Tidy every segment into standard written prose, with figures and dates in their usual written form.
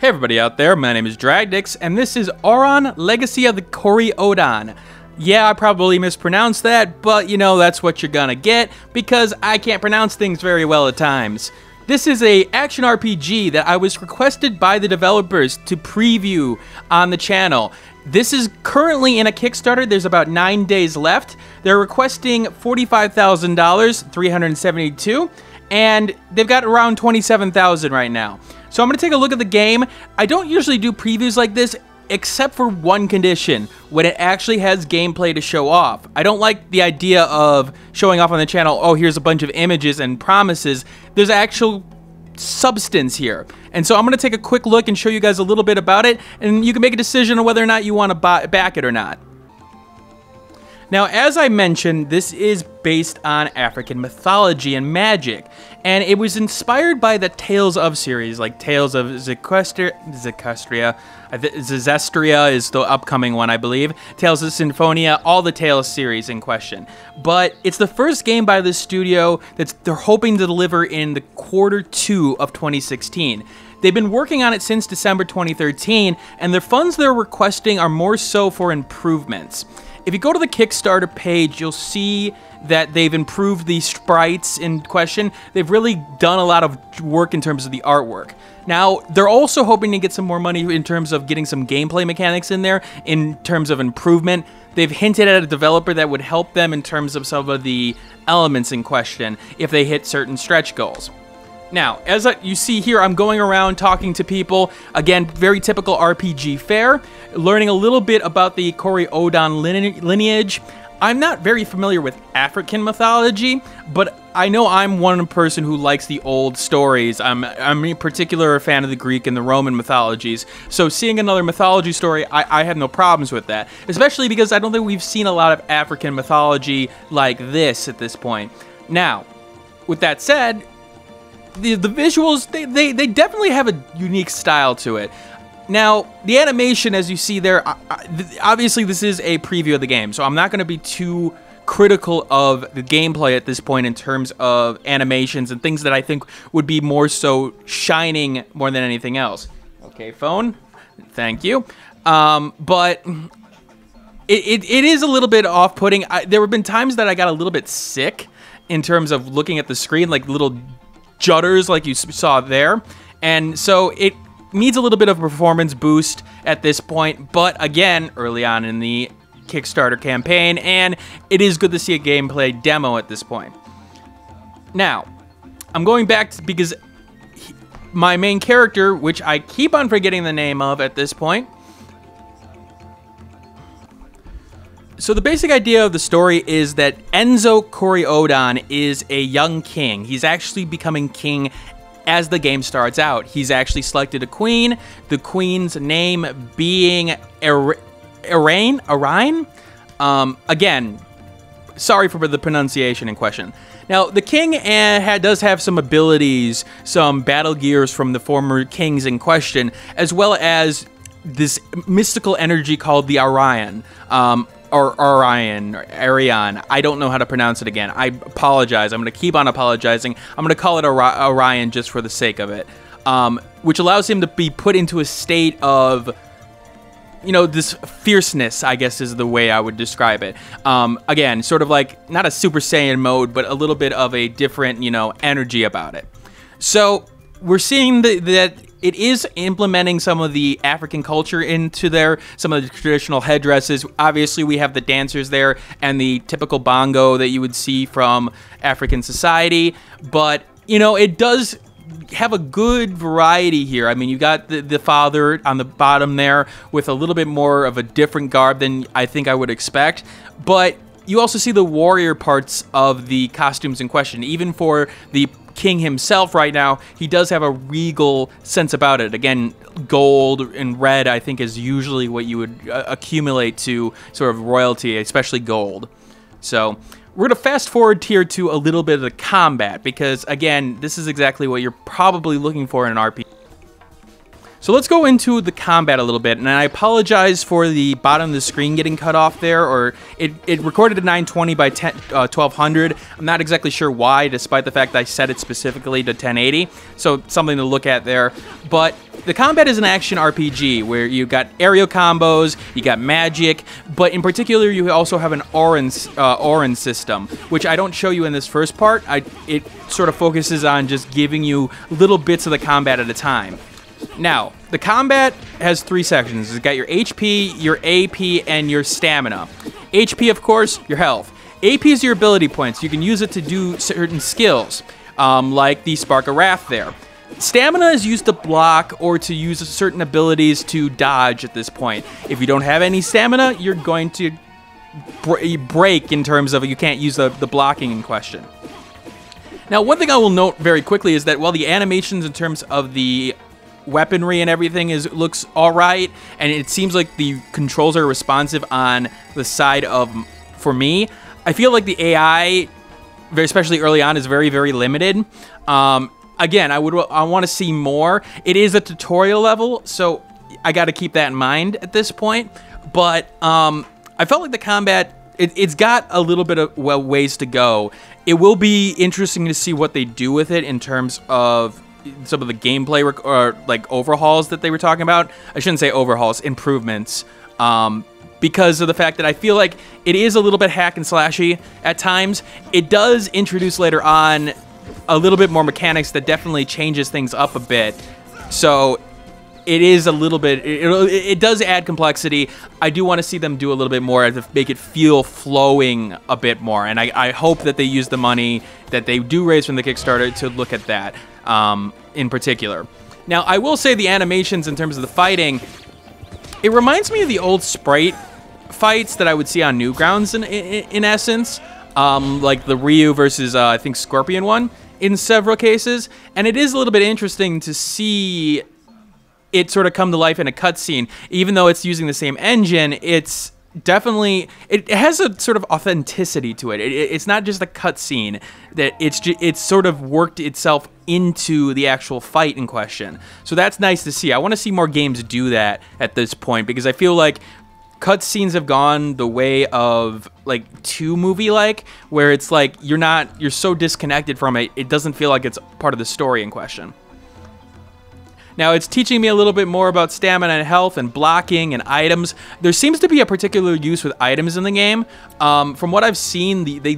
Hey everybody out there, my name is Dragnix, and this is Aurion, Legacy of the Kori-Odan. Yeah, I probably mispronounced that, but you know, that's what you're gonna get, because I can't pronounce things very well at times. This is a action RPG that I was requested by the developers to preview on the channel. This is currently in a Kickstarter. There's about 9 days left. They're requesting $45,000, $372, and they've got around $27,000 right now. So I'm going to take a look at the game. I don't usually do previews like this, except for one condition, when it actually has gameplay to show off. I don't like the idea of showing off on the channel, oh, here's a bunch of images and promises. There's actual substance here. And so I'm going to take a quick look and show you guys a little bit about it, and you can make a decision on whether or not you want to back it or not. Now, as I mentioned, this is based on African mythology and magic, and it was inspired by the Tales of series, like Tales of Zestria is the upcoming one, I believe, Tales of Symphonia, all the Tales series in question. But it's the first game by this studio that they're hoping to deliver in the Q2 of 2016. They've been working on it since December 2013, and the funds they're requesting are more so for improvements. If you go to the Kickstarter page, you'll see that they've improved the sprites in question. They've really done a lot of work in terms of the artwork. Now, they're also hoping to get some more money in terms of getting some gameplay mechanics in there, in terms of improvement. They've hinted at a developer that would help them in terms of some of the elements in question if they hit certain stretch goals. Now, as you see here, I'm going around talking to people. Again, very typical RPG fare, learning a little bit about the Kori-Odan lineage. I'm not very familiar with African mythology, but I know I'm one person who likes the old stories. I'm in particular a fan of the Greek and the Roman mythologies. So seeing another mythology story, I have no problems with that. Especially because I don't think we've seen a lot of African mythology like this at this point. Now, with that said, the visuals, they definitely have a unique style to it. Now, the animation, as you see there, obviously this is a preview of the game, so I'm not going to be too critical of the gameplay at this point in terms of animations and things that I think would be more so shining more than anything else. Okay, phone. Thank you. But it is a little bit off-putting. There have been times that I got a little bit sick in terms of looking at the screen, like little judders like you saw there, and so it needs a little bit of a performance boost at this point, but again, early on in the Kickstarter campaign, and it is good to see a gameplay demo at this point. Now, I'm going back to, because my main character, which I keep on forgetting the name of at this point. So the basic idea of the story is that Enzo Kori-Odan is a young king. He's actually becoming king as the game starts out. He's actually selected a queen, the queen's name being Aurion? Again, sorry for the pronunciation in question. Now, the king does have some abilities, some battle gears from the former kings in question, as well as this mystical energy called the Aurion. Aurion. I don't know how to pronounce it again. I apologize. I'm going to keep on apologizing. I'm going to call it Aurion just for the sake of it. Which allows him to be put into a state of, you know, this fierceness, I guess is the way I would describe it. Again, sort of like, not a Super Saiyan mode, but a little bit of a different, you know, energy about it. So, we're seeing that it is implementing some of the African culture into there, some of the traditional headdresses. Obviously, we have the dancers there and the typical bongo that you would see from African society. But, you know, it does have a good variety here. I mean, you got the father on the bottom there with a little bit more of a different garb than I think I would expect. But you also see the warrior parts of the costumes in question. Even for the king himself right now, he does have a regal sense about it. Again, gold and red, I think, is usually what you would accumulate to sort of royalty, especially gold. So we're going to fast forward here to a little bit of the combat, because, again, this is exactly what you're probably looking for in an RPG. So let's go into the combat a little bit, and I apologize for the bottom of the screen getting cut off there, or it recorded at 920 by 1200. I'm not exactly sure why, despite the fact that I set it specifically to 1080, so something to look at there. But the combat is an action RPG where you got aerial combos, you got magic, but in particular you also have an Aurion system, which I don't show you in this first part. It sort of focuses on just giving you little bits of the combat at a time. Now, the combat has 3 sections. It's got your HP, your AP, and your stamina. HP, of course, your health. AP is your ability points. You can use it to do certain skills, like the Spark of Wrath there. Stamina is used to block or to use certain abilities to dodge at this point. If you don't have any stamina, you're going to break in terms of you can't use the blocking in question. Now, one thing I will note very quickly is that while the animations in terms of the weaponry and everything looks all right, and it seems like the controls are responsive on the side of, for me, I feel like the AI, especially early on, is very, very limited. Again, I want to see more. It is a tutorial level, so I got to keep that in mind at this point. But I felt like the combat, it's got a little bit of ways to go. It will be interesting to see what they do with it in terms of some of the gameplay or like overhauls that they were talking about. I shouldn't say overhauls, improvements. Because of the fact that I feel like it is a little bit hack and slashy at times. It does introduce later on a little bit more mechanics that definitely changes things up a bit. So it is a little bit, it does add complexity. I do want to see them do a little bit more to make it feel flowing a bit more. And I hope that they use the money that they do raise from the Kickstarter to look at that in particular. Now, I will say the animations in terms of the fighting, it reminds me of the old Sprite fights that I would see on Newgrounds in essence. Like the Ryu versus, I think, Scorpion one in several cases. And it is a little bit interesting to see it sort of come to life in a cutscene. Even though it's using the same engine, it's definitely, it has a sort of authenticity to it. It's not just a cutscene, that it's sort of worked itself into the actual fight in question. So that's nice to see. I want to see more games do that at this point, because I feel like cutscenes have gone the way of like too movie-like, where it's like you're so disconnected from it, it doesn't feel like it's part of the story in question. Now, it's teaching me a little bit more about stamina and health and blocking and items. There seems to be a particular use with items in the game. From what I've seen, they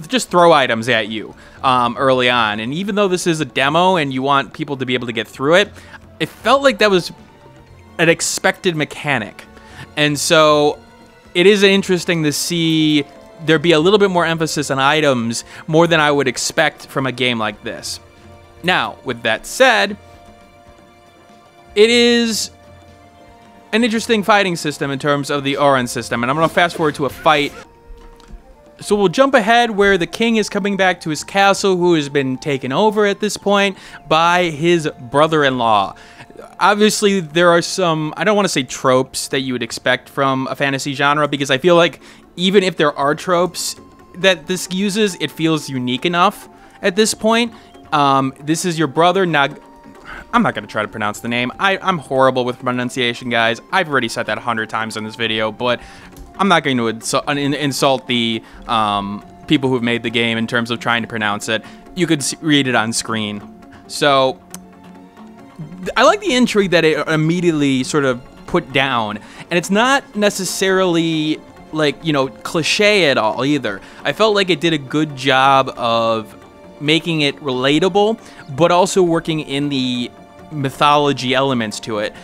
just throw items at you early on. And even though this is a demo and you want people to be able to get through it, it felt like that was an expected mechanic. And so it is interesting to see there be a little bit more emphasis on items, more than I would expect from a game like this. Now, with that said, it is an interesting fighting system in terms of the Aurion system, and I'm going to fast forward to a fight. So we'll jump ahead where the king is coming back to his castle, who has been taken over at this point by his brother-in-law. Obviously, there are some, I don't want to say tropes that you would expect from a fantasy genre, because I feel like even if there are tropes that this uses, it feels unique enough at this point. This is your brother, I'm not going to try to pronounce the name. I'm horrible with pronunciation, guys. I've already said that 100 times in this video, but I'm not going to insult the people who've made the game in terms of trying to pronounce it. You could read it on screen. So I like the intrigue that it immediately sort of put down. And it's not necessarily like, cliche at all either. I felt like it did a good job of making it relatable, but also working in the mythology elements to it.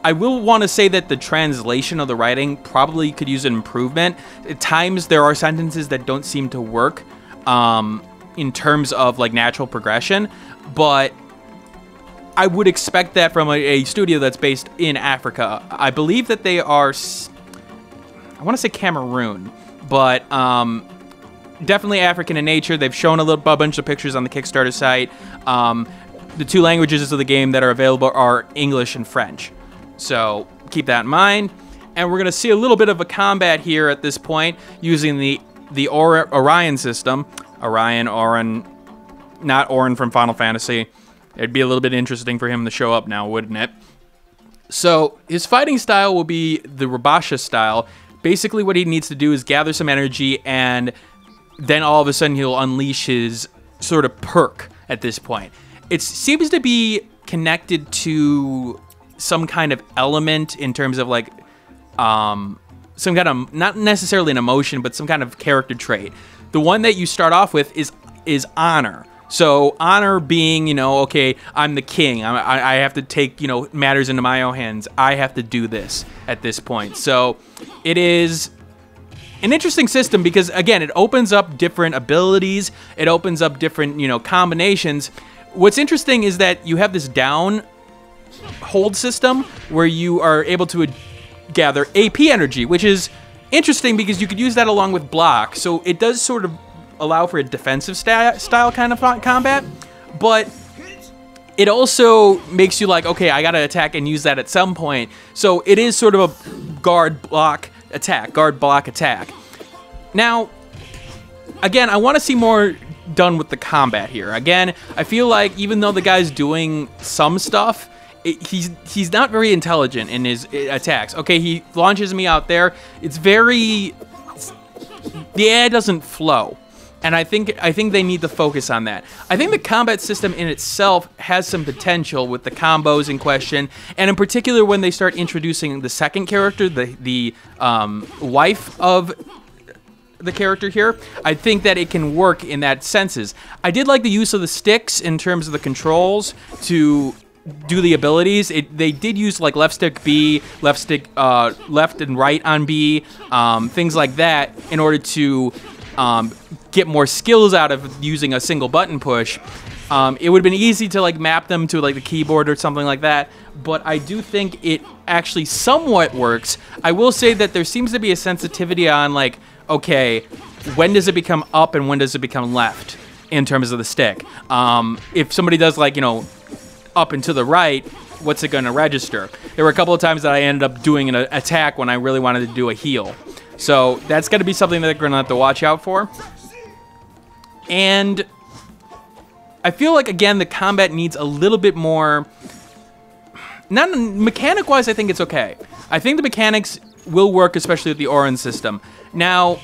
I will want to say that the translation of the writing probably could use an improvement. At times there are sentences that don't seem to work in terms of like natural progression, but I would expect that from a studio that's based in Africa. I believe that they are, I want to say Cameroon, but definitely African in nature. They've shown a bunch of pictures on the Kickstarter site. The 2 languages of the game that are available are English and French. So keep that in mind. And we're going to see a little bit of a combat here at this point using the Aurion system. Aurion, not Auron from Final Fantasy. It'd be a little bit interesting for him to show up now, wouldn't it? So his fighting style will be the Rabasha style. Basically what he needs to do is gather some energy, and then all of a sudden he'll unleash his sort of perk at this point. It seems to be connected to some kind of element in terms of like some kind of, not necessarily an emotion, but some kind of character trait. The one that you start off with is honor. So honor being, you know, okay, I'm the king. I have to take, you know, matters into my own hands. I have to do this at this point. So it is an interesting system because, again, it opens up different abilities. It opens up different, you know, combinations. What's interesting is that you have this down hold system where you are able to gather AP energy, which is interesting because you could use that along with block. So it does sort of allow for a defensive style kind of combat, but it also makes you like, okay, I gotta attack and use that at some point. So it is sort of a guard block attack. Now, again, I want to see more done with the combat here. Again, I feel like even though the guy's doing some stuff, he's not very intelligent in his attacks. Okay, he launches me out there. The AI doesn't flow. And I think they need to focus on that. I think the combat system in itself has some potential with the combos in question, and in particular when they start introducing the second character, the wife of the character here. I think that it can work in that senses. I did like the use of the sticks in terms of the controls to do the abilities. They did use like left stick B, left and right on B, things like that in order to get more skills out of using a single button push. It would have been easy to like map them to like the keyboard or something like that, but I do think it actually somewhat works. I will say that there seems to be a sensitivity on like, okay, when does it become up and when does it become left in terms of the stick? If somebody does like, you know, up and to the right, what's it going to register? There were a couple of times that I ended up doing an attack when I really wanted to do a heal. So that's going to be something that they're going to have to watch out for. And I feel like, again, the combat needs a little bit more... Not mechanic-wise, I think it's okay. I think the mechanics will work, especially with the Aurion system. Now,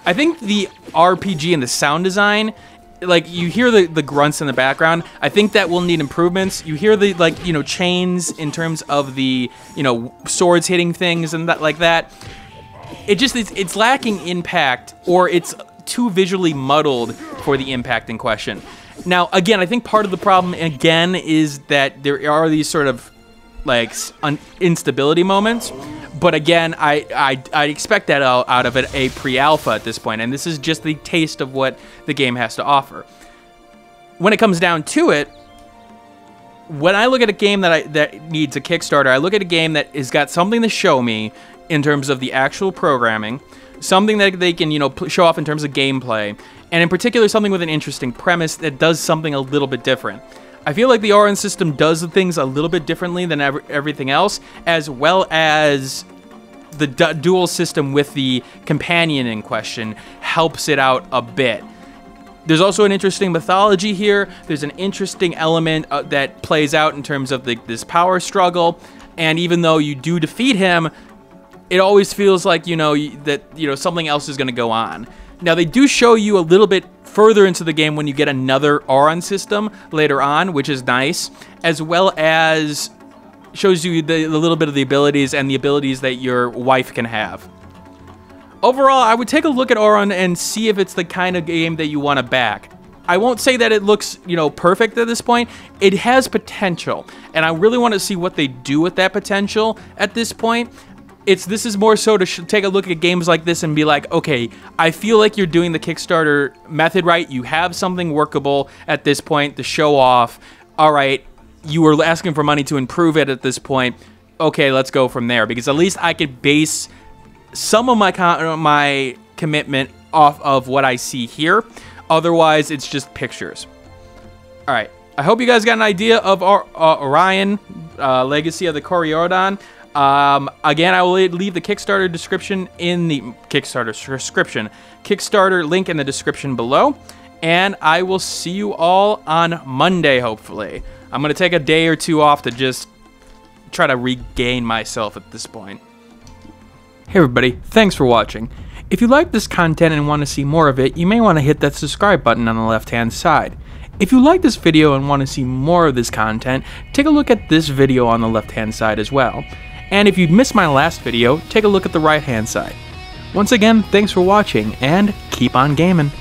I think the RPG and the sound design, like, you hear the grunts in the background. I think that will need improvements. You hear the, like, you know, chains in terms of the, you know, swords hitting things and that, like that. It just, it's lacking impact, or it's too visually muddled for the impact in question. Now, again, I think part of the problem, again, is that there are these sort of, like, instability moments. But again, I expect that out of it a pre-alpha at this point, and this is just the taste of what the game has to offer. When it comes down to it, when I look at a game that needs a Kickstarter, I look at a game that has got something to show me in terms of the actual programming, something that they can, you know, show off in terms of gameplay, and in particular something with an interesting premise that does something a little bit different. I feel like the Aurion system does things a little bit differently than everything else, as well as the dual system with the companion in question helps it out a bit. There's also an interesting mythology here. There's an interesting element that plays out in terms of this power struggle, and even though you do defeat him, it always feels like, you know, that, you know, something else is going to go on. Now, they do show you a little bit further into the game when you get another Aurion system later on, which is nice, as well as shows you the little bit of the abilities and the abilities that your wife can have. Overall, I would take a look at Aurion and see if it's the kind of game that you want to back. I won't say that it looks, you know, perfect at this point. It has potential, and I really want to see what they do with that potential at this point. This is more so to take a look at games like this and be like, okay, I feel like you're doing the Kickstarter method right. You have something workable at this point to show off. All right, you were asking for money to improve it at this point. Okay, let's go from there, because at least I could base some of my commitment off of what I see here. Otherwise, it's just pictures. All right, I hope you guys got an idea of Aurion, Legacy of the Kori-Odan. Again, I will leave the Kickstarter description in the Kickstarter link in the description below, and I will see you all on Monday, hopefully. I'm going to take a day or two off to just try to regain myself at this point. Hey everybody, thanks for watching. If you like this content and want to see more of it, you may want to hit that subscribe button on the left hand side. If you like this video and want to see more of this content, take a look at this video on the left hand side as well. And if you missed my last video, take a look at the right hand side. Once again, thanks for watching, and keep on gaming.